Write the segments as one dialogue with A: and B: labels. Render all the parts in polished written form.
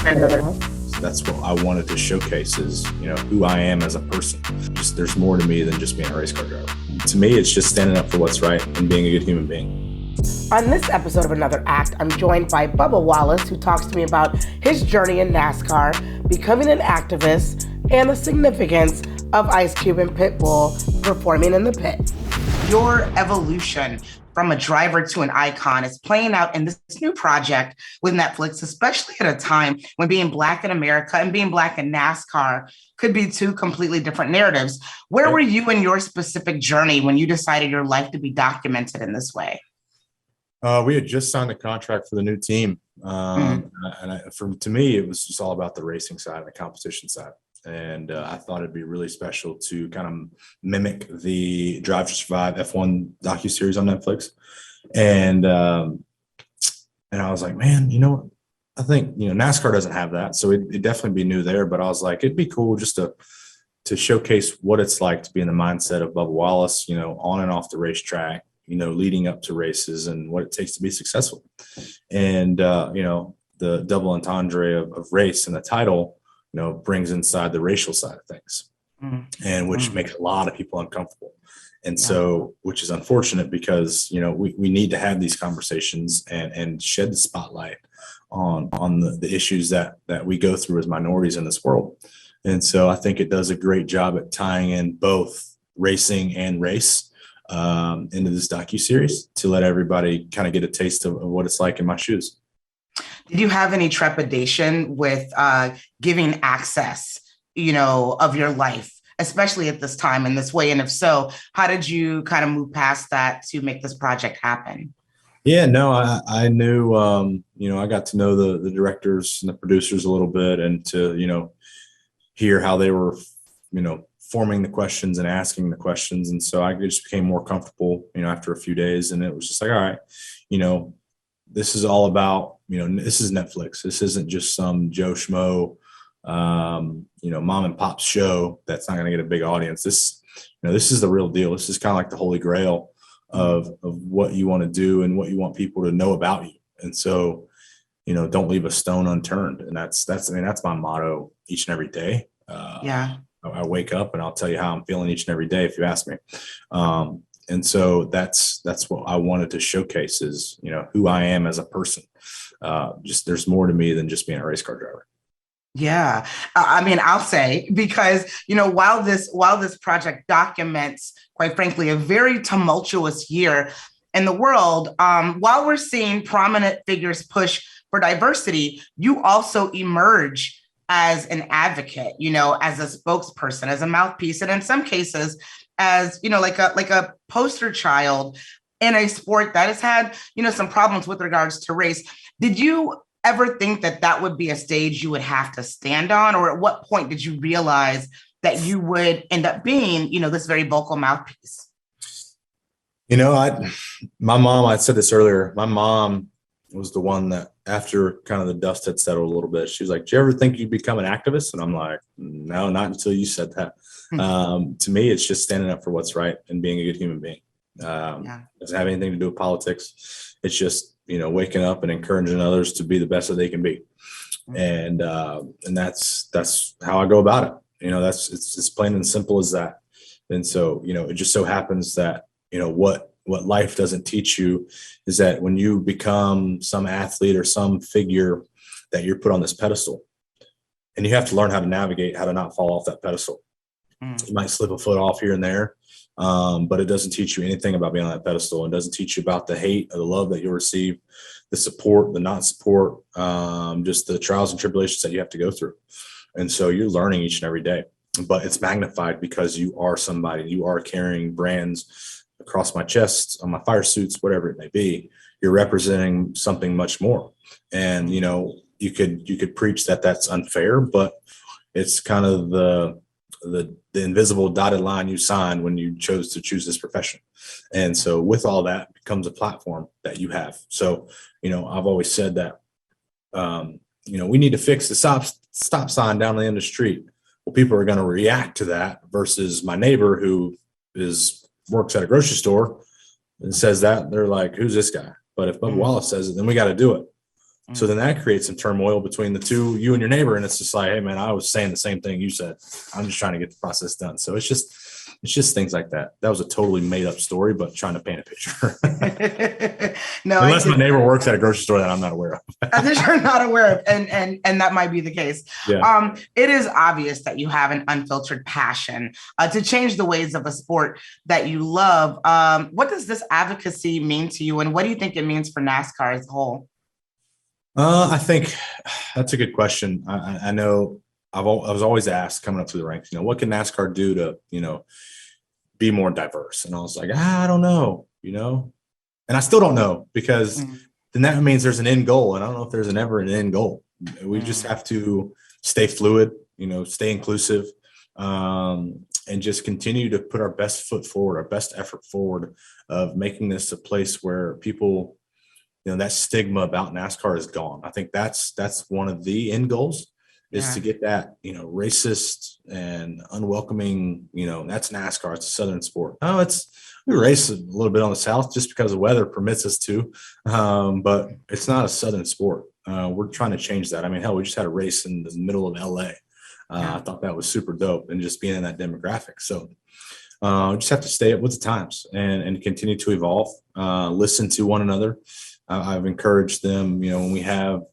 A: That's what I wanted to showcase is, who I am as a person. Just there's more to me than just being a race car driver. To me, it's just standing up for what's right and being a good human being.
B: On this episode of Another Act, I'm joined by Bubba Wallace, who talks to me about his journey in NASCAR, becoming an activist, and the significance of Ice Cube and Pitbull performing in the pit. Your evolution from a driver to an icon is playing out in this new project with Netflix, especially at a time when being Black in America and being Black in NASCAR could be two completely different narratives. Where were you in your specific journey when you decided your life to be documented in this way?
A: We had just signed the contract for the new team. To me, it was just all about the racing side and the competition side. And I thought it'd be really special to kind of mimic the Drive to Survive F1 docuseries on Netflix. And I was like, man, you know what? I think, NASCAR doesn't have that. So it'd definitely be new there. But I was like, it'd be cool just to showcase what it's like to be in the mindset of Bubba Wallace, on and off the racetrack, leading up to races and what it takes to be successful. And, the double entendre of race and the title, brings inside the racial side of things, and which makes a lot of people uncomfortable. And so, which is unfortunate because, we need to have these conversations and shed the spotlight on the issues that we go through as minorities in this world. And so I think it does a great job at tying in both racing and race into this docuseries to let everybody kind of get a taste of what it's like in my shoes.
B: Did you have any trepidation with giving access, of your life, especially at this time in this way? And if so, how did you kind of move past that to make this project happen?
A: Yeah, no, I knew, I got to know the directors and the producers a little bit and to, hear how they were, forming the questions and asking the questions. And so I just became more comfortable, after a few days. And it was just like, all right, this is all about, this is Netflix. This isn't just some Joe Schmo, mom and pop show that's not going to get a big audience. This is the real deal. This is kind of like the holy grail of what you want to do and what you want people to know about you. And so, don't leave a stone unturned. And that's my motto each and every day. I wake up and I'll tell you how I'm feeling each and every day if you ask me. And so that's what I wanted to showcase is, who I am as a person. Just there's more to me than just being a race car driver.
B: Yeah. I'll say, because, while this project documents, quite frankly, a very tumultuous year in the world, while we're seeing prominent figures push for diversity, you also emerge as an advocate, as a spokesperson, as a mouthpiece, and in some cases, as like a poster child in a sport that has had some problems with regards to race. Did you ever think that would be a stage you would have to stand on, or at what point did you realize that you would end up being this very vocal mouthpiece?
A: My mom, I said this earlier, my mom was the one that after kind of the dust had settled a little bit, she was like, do you ever think you'd become an activist? And I'm like, no, not until you said that. To me, it's just standing up for what's right and being a good human being. Doesn't have anything to do with politics. It's just, waking up and encouraging others to be the best that they can be. And that's how I go about it. It's plain and simple as that. And so, it just so happens that, what life doesn't teach you is that when you become some athlete or some figure that you're put on this pedestal, and you have to learn how to navigate, how to not fall off that pedestal. You might slip a foot off here and there, but it doesn't teach you anything about being on that pedestal. It doesn't teach you about the hate or the love that you'll receive, the support, the not support, just the trials and tribulations that you have to go through. And so you're learning each and every day, but it's magnified because you are somebody. You are carrying brands across my chest, on my fire suits, whatever it may be. You're representing something much more. And, you could preach that that's unfair, but it's kind of the invisible dotted line you signed when you chose to choose this profession. And so with all that becomes a platform that you have. So, I've always said that, we need to fix the stop sign down the end of the street. Well, people are going to react to that versus my neighbor who works at a grocery store and says that, they're like, who's this guy? But if Bubba Wallace says it, then we got to do it. So then that creates some turmoil between the two, you and your neighbor. And it's just like, hey man, I was saying the same thing you said. I'm just trying to get the process done. So it's just things like that. That was a totally made up story, but trying to paint a picture.
B: No,
A: unless my neighbor works at a grocery store that I'm not aware of.
B: that you're not aware of, and that might be the case.
A: Yeah.
B: It is obvious that you have an unfiltered passion to change the ways of a sport that you love. What does this advocacy mean to you, and what do you think it means for NASCAR as a whole?
A: I think that's a good question. I know I was always asked coming up through the ranks, what can NASCAR do to, be more diverse? And I was like, I don't know, and I still don't know, because then that means there's an end goal. And I don't know if there's ever an end goal. We just have to stay fluid, stay inclusive, and just continue to put our best foot forward, our best effort forward of making this a place where people, that stigma about NASCAR is gone. I think that's one of the end goals, is to get that, racist and unwelcoming, that's NASCAR. It's a Southern sport. Oh, we race a little bit on the South just because the weather permits us to, but it's not a Southern sport. We're trying to change that. I mean, hell, we just had a race in the middle of LA. I thought that was super dope, and just being in that demographic. So just have to stay up with the times and continue to evolve, listen to one another. I've encouraged them, when we have,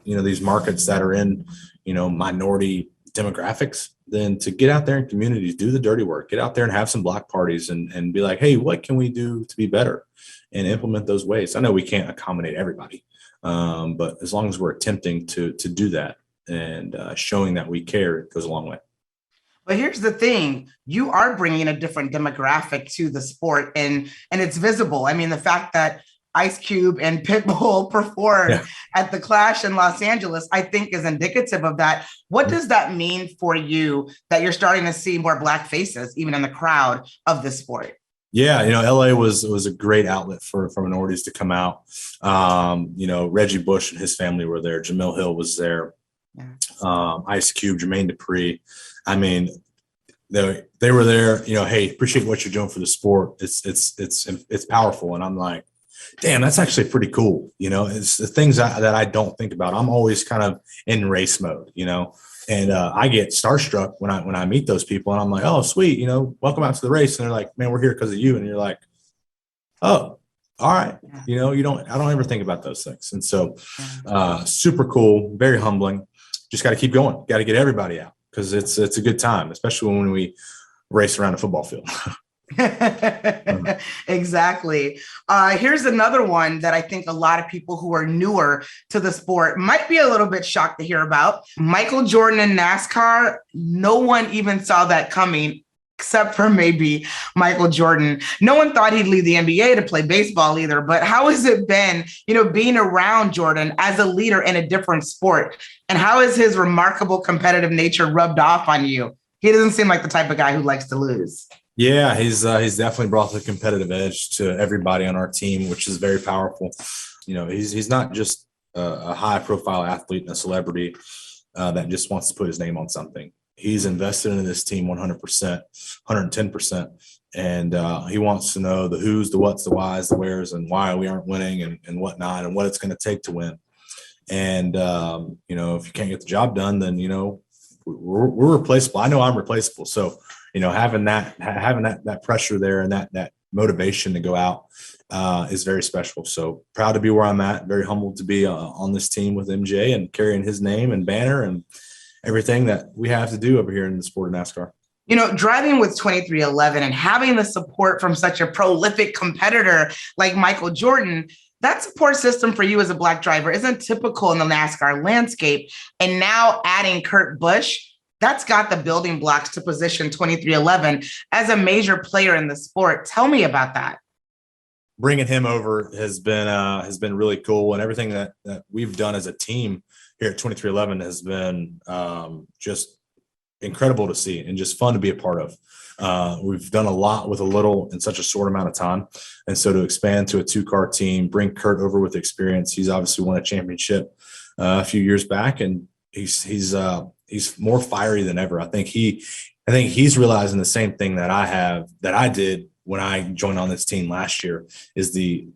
A: these markets that are in, minority demographics, then to get out there in communities, do the dirty work, get out there and have some block parties and be like, hey, what can we do to be better, and implement those ways. I know we can't accommodate everybody, but as long as we're attempting to do that and showing that we care, it goes a long way.
B: But here's the thing, you are bringing a different demographic to the sport, and it's visible. I mean, the fact that Ice Cube and Pitbull performed at the Clash in Los Angeles, I think is indicative of that. What does that mean for you that you're starting to see more Black faces, even in the crowd of this sport?
A: Yeah, LA was a great outlet for minorities to come out. Reggie Busch and his family were there. Jamil Hill was there. Ice Cube, Jermaine Dupri. I mean, they were there. Hey, appreciate what you're doing for the sport. It's powerful, and I'm like, damn, that's actually pretty cool. It's the things that I don't think about. I'm always kind of in race mode, and I get starstruck when I meet those people, and I'm like, oh, sweet, welcome out to the race. And they're like, man, we're here because of you. And you're like, oh, all right. I don't ever think about those things. And so super cool, very humbling. Just got to keep going. Got to get everybody out, because it's a good time, especially when we race around a football field.
B: Exactly. Here's another one that I think a lot of people who are newer to the sport might be a little bit shocked to hear about. Michael Jordan in NASCAR. No one even saw that coming, except for maybe Michael Jordan. No one thought he'd leave the NBA to play baseball either. But how has it been, being around Jordan as a leader in a different sport? And how has his remarkable competitive nature rubbed off on you? He doesn't seem like the type of guy who likes to lose.
A: Yeah, he's definitely brought the competitive edge to everybody on our team, which is very powerful. He's not just a high profile athlete and a celebrity that just wants to put his name on something. He's invested in this team 100%, 110%. And he wants to know the who's, the what's, the whys, the where's, and why we aren't winning and whatnot, and what it's going to take to win. And, if you can't get the job done, then, we're replaceable. I know I'm replaceable. So, having that pressure there and that motivation to go out is very special. So proud to be where I'm at. Very humbled to be on this team with MJ and carrying his name and banner and everything that we have to do over here in the sport of NASCAR.
B: Driving with 2311 and having the support from such a prolific competitor like Michael Jordan, that support system for you as a Black driver isn't typical in the NASCAR landscape. And now adding Kurt Busch, that's got the building blocks to position 2311 as a major player in the sport. Tell me about that.
A: Bringing him over has been really cool, and everything that we've done as a team here at 2311 has been just incredible to see and just fun to be a part of. We've done a lot with a little in such a short amount of time, and so to expand to a 2-car team, bring Kurt over with experience. He's obviously won a championship a few years back, and he's more fiery than ever. I think he's realizing the same thing that I did when I joined on this team last year is the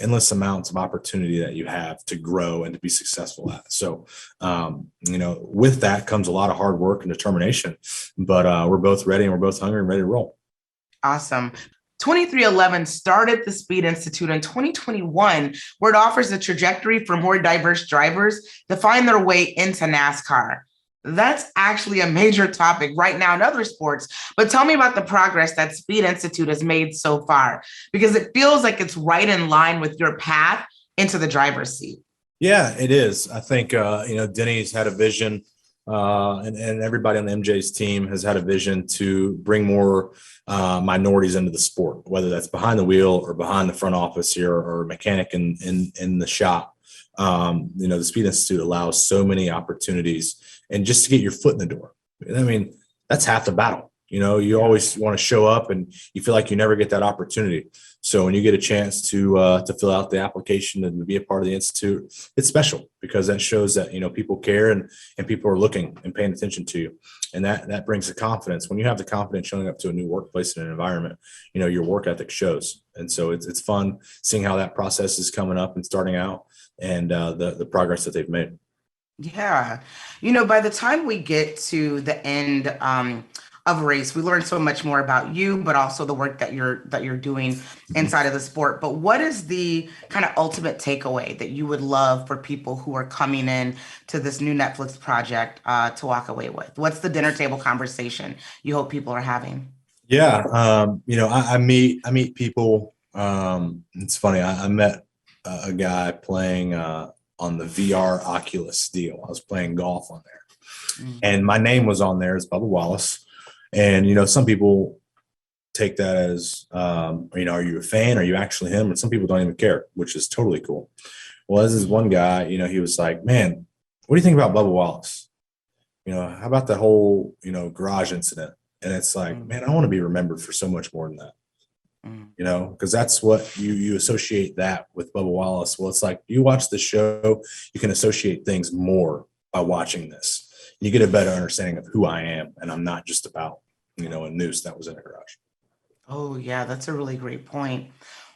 A: endless amounts of opportunity that you have to grow and to be successful at. So, with that comes a lot of hard work and determination, but we're both ready and we're both hungry and ready to roll.
B: Awesome. 2311 started the Speed Institute in 2021, where it offers a trajectory for more diverse drivers to find their way into NASCAR. That's actually a major topic right now in other sports. But tell me about the progress that Speed Institute has made so far, because it feels like it's right in line with your path into the driver's seat.
A: Yeah, it is. I think, Denny's had a vision, and everybody on the MJ's team has had a vision to bring more minorities into the sport, whether that's behind the wheel or behind the front office here or a mechanic in the shop. The Speed Institute allows so many opportunities and just to get your foot in the door. I mean, that's half the battle. You always want to show up and you feel like you never get that opportunity. So when you get a chance to fill out the application and to be a part of the Institute, it's special because that shows that, people care and people are looking and paying attention to you. And that brings the confidence. When you have the confidence showing up to a new workplace and an environment, your work ethic shows. And so it's fun seeing how that process is coming up and starting out and the progress that they've made.
B: Yeah. By the time we get to the end of Race, we learn so much more about you, but also the work that you're doing inside of the sport. But what is the kind of ultimate takeaway that you would love for people who are coming in to this new Netflix project to walk away with? What's the dinner table conversation you hope people are having?
A: Yeah. I meet people. It's funny. I met a guy playing on the VR Oculus deal. I was playing golf on there, and my name was on there as Bubba Wallace. And some people take that as, are you a fan? Are you actually him? And some people don't even care, which is totally cool. Well, as this one guy, he was like, "Man, what do you think about Bubba Wallace? How about the whole, garage incident?" And it's like, man, I want to be remembered for so much more than that. Because that's what you associate that with Bubba Wallace. Well, it's like you watch the show, you can associate things more by watching this. You get a better understanding of who I am, and I'm not just about, a noose that was in a garage.
B: Oh, yeah, that's a really great point.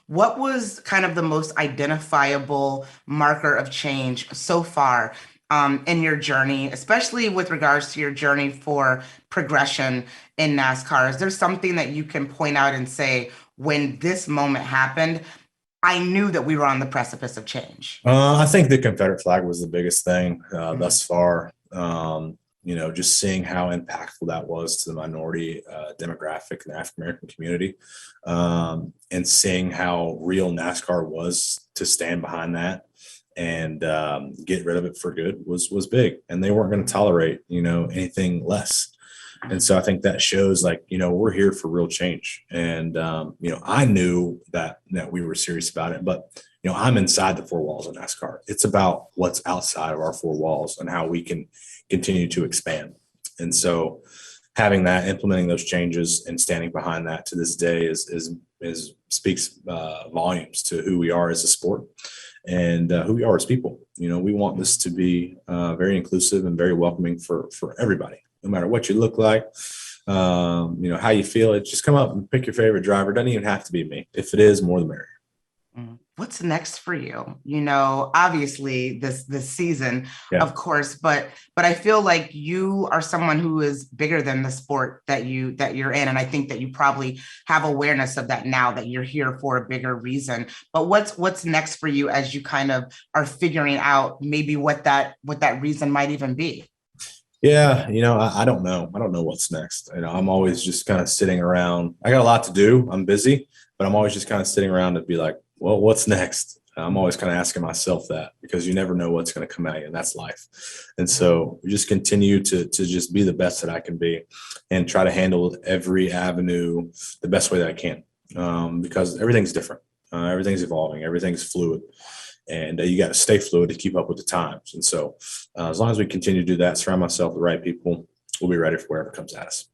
B: What was kind of the most identifiable marker of change so far in your journey, especially with regards to your journey for progression in NASCAR? Is there something that you can point out and say, when this moment happened, I knew that we were on the precipice of change?
A: I think the Confederate flag was the biggest thing thus far. Just seeing how impactful that was to the minority demographic and the African American community, and seeing how real NASCAR was to stand behind that and get rid of it for good was big. And they weren't going to tolerate, anything less. And so I think that shows we're here for real change. And, I knew that we were serious about it, but, I'm inside the four walls of NASCAR. It's about what's outside of our four walls and how we can continue to expand. And so having that, implementing those changes and standing behind that to this day is speaks volumes to who we are as a sport and who we are as people. We want this to be very inclusive and very welcoming for everybody. No matter what you look like, how you feel, it just come up and pick your favorite driver. It doesn't even have to be me. If it is, more the merrier.
B: What's next for you? Obviously this season, of course, but I feel like you are someone who is bigger than the sport that you're in. And I think that you probably have awareness of that now that you're here for a bigger reason. But what's next for you as you kind of are figuring out maybe what that reason might even be?
A: Yeah, I don't know. I don't know what's next. I'm always just kind of sitting around. I got a lot to do. I'm busy, but I'm always just kind of sitting around to be like, well, what's next? I'm always kind of asking myself that because you never know what's going to come at you, and that's life. And so we just continue to just be the best that I can be and try to handle every avenue the best way that I can, because everything's different. Everything's evolving. Everything's fluid. And you got to stay fluid to keep up with the times. And so as long as we continue to do that, surround myself with the right people, we'll be ready for wherever comes at us.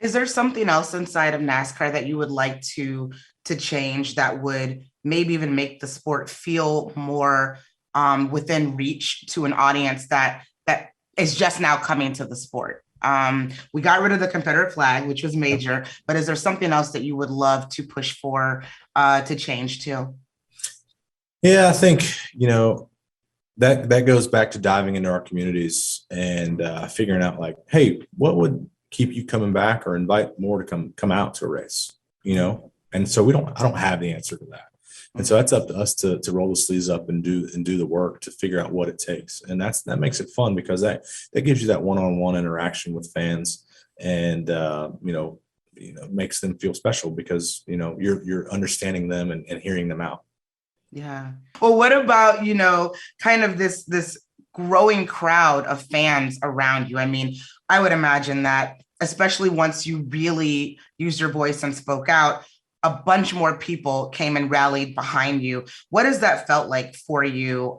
B: Is there something else inside of NASCAR that you would like to change that would maybe even make the sport feel more within reach to an audience that is just now coming to the sport? We got rid of the Confederate flag, which was major, but is there something else that you would love to push for to change too?
A: Yeah, I think, that goes back to diving into our communities and figuring out like, hey, what would keep you coming back or invite more to come out to a race, And so I don't have the answer to that. And so that's up to us to roll the sleeves up and do the work to figure out what it takes. And that makes it fun because that gives you that one-on-one interaction with fans and, makes them feel special because, you're understanding them and hearing them out.
B: Yeah. Well, what about, kind of this growing crowd of fans around you? I mean, I would imagine that especially once you really used your voice and spoke out, a bunch more people came and rallied behind you. What has that felt like for you?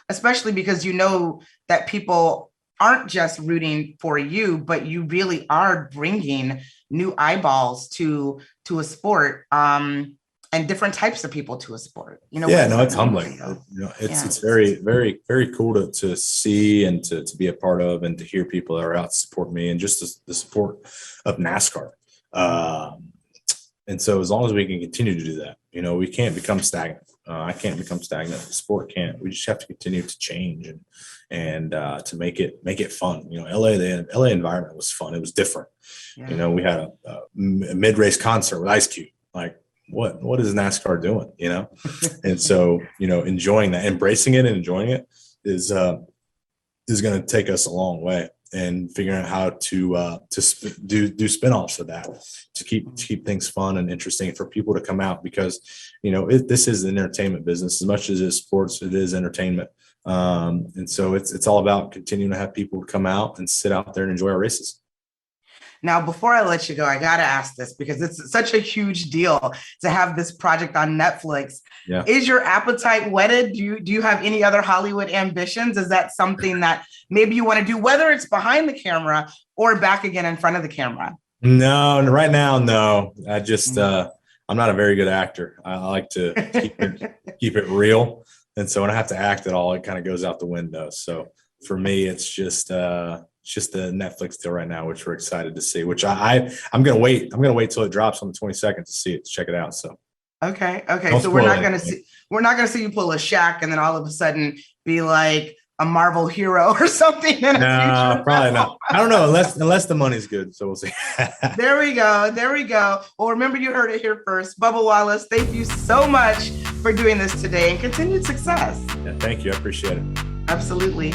B: Especially because that people aren't just rooting for you, but you really are bringing new eyeballs to a sport. And different types of people to a sport,
A: Yeah, no, it's humbling. It's very, very, very cool to see and to be a part of and to hear people that are out to support me and just the support of NASCAR. And so as long as we can continue to do that, we can't become stagnant. I can't become stagnant. The sport can't. We just have to continue to change and to make it fun. The LA environment was fun. It was different. Yeah. We had a mid-race concert with Ice Cube. Like, what is NASCAR doing, And so, enjoying that, embracing it and enjoying it is going to take us a long way, and figuring out how to do spinoffs of that to keep things fun and interesting for people to come out because, this is an entertainment business as much as it is sports, it is entertainment. And so it's all about continuing to have people come out and sit out there and enjoy our races.
B: Now, before I let you go, I got to ask this because it's such a huge deal to have this project on Netflix. Yeah. Is your appetite whetted? Do you have any other Hollywood ambitions? Is that something that maybe you want to do, whether it's behind the camera or back again in front of the camera?
A: No, right now, no. I just, I'm not a very good actor. I like to keep it real. And so when I have to act at all, it kind of goes out the window. So for me, it's just the Netflix deal right now, which we're excited to see, which I'm going to wait. I'm going to wait till it drops on the 22nd to see it, to check it out. So. Okay. So we're not going to see you pull a Shaq and then all of a sudden be like a Marvel hero or something. No, probably not. I don't know, unless the money's good. So we'll see. There we go. Well, remember, you heard it here first. Bubba Wallace, thank you so much for doing this today and continued success. Yeah, thank you. I appreciate it. Absolutely.